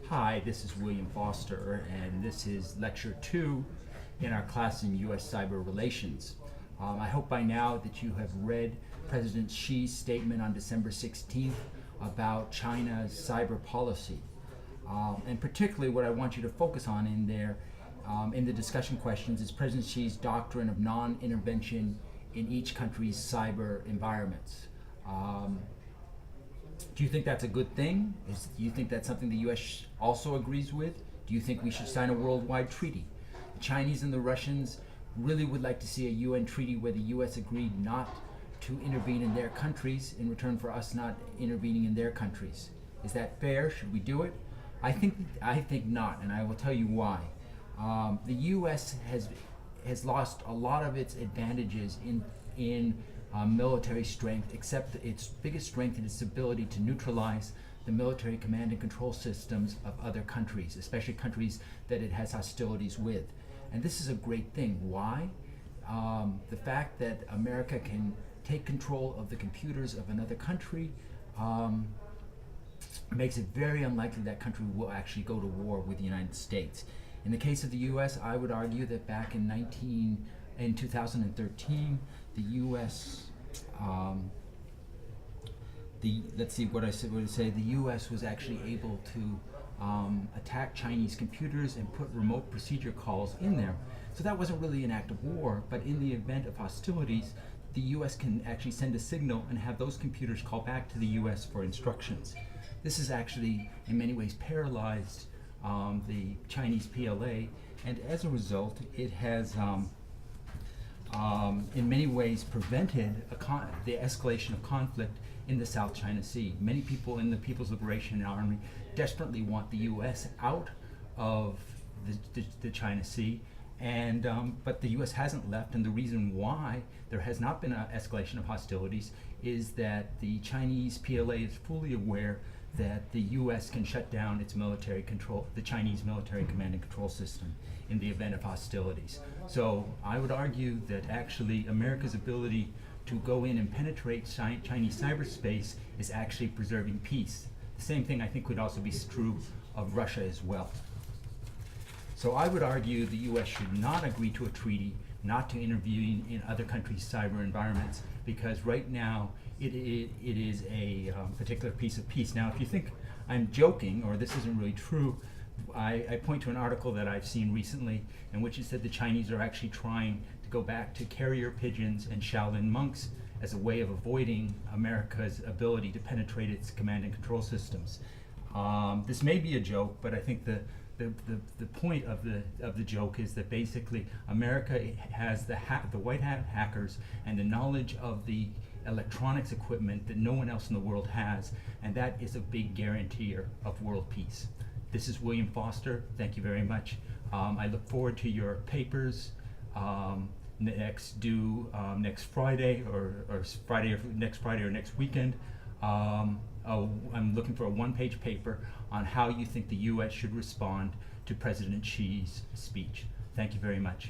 Hi, this is William Foster, and this is Lecture 2 in our class in U.S. Cyber Relations. I hope by now that you have read President Xi's statement on December 16th about China's cyber policy. And particularly what I want you to focus on in there, in the discussion questions, is President Xi's doctrine of non-intervention in each country's cyber environments. Do you think that's a good thing? Do you think that's something the U.S. also agrees with? Do you think we should sign a worldwide treaty? The Chinese and the Russians really would like to see a UN treaty where the U.S. agreed not to intervene in their countries in return for us not intervening in their countries. Is that fair? Should we do it? I think not, and I will tell you why. The U.S. has lost a lot of its advantages in military strength, except its biggest strength in its ability to neutralize the military command and control systems of other countries, especially countries that it has hostilities with. And this is a great thing. Why? The fact that America can take control of the computers of another country makes it very unlikely that country will actually go to war with the United States. In the case of the U.S., I would argue that back in 2013, the U.S. Let's see what I would say. The U.S. was actually able to attack Chinese computers and put remote procedure calls in there. So that wasn't really an act of war, but in the event of hostilities, the U.S. can actually send a signal and have those computers call back to the U.S. for instructions. This has actually, in many ways, paralyzed the Chinese PLA, and as a result, it has in many ways prevented the escalation of conflict in the South China Sea. Many people in the People's Liberation Army desperately want the U.S. out of the China Sea, and but the U.S. hasn't left, and the reason why there has not been an escalation of hostilities is that the Chinese PLA is fully aware that the U.S. can shut down its military control, the Chinese military command and control system, in the event of hostilities. So I would argue that actually America's ability to go in and penetrate Chinese cyberspace is actually preserving peace. The same thing I think would also be true of Russia as well. So I would argue the U.S. should not agree to a treaty not to intervene in other countries' cyber environments, because right now it is a particular piece of peace. Now, if you think I'm joking or this isn't really true, I point to an article that I've seen recently in which it said the Chinese are actually trying to go back to carrier pigeons and Shaolin monks as a way of avoiding America's ability to penetrate its command and control systems. This may be a joke, but I think the point of the joke is that basically America has the white hat hackers and the knowledge of the electronics equipment that no one else in the world has, and that is a big guaranteer of world peace. This is William Foster. Thank you very much. I look forward to your papers next Friday or next weekend. I'm looking for a one-page paper on how you think the U.S. should respond to President Xi's speech. Thank you very much.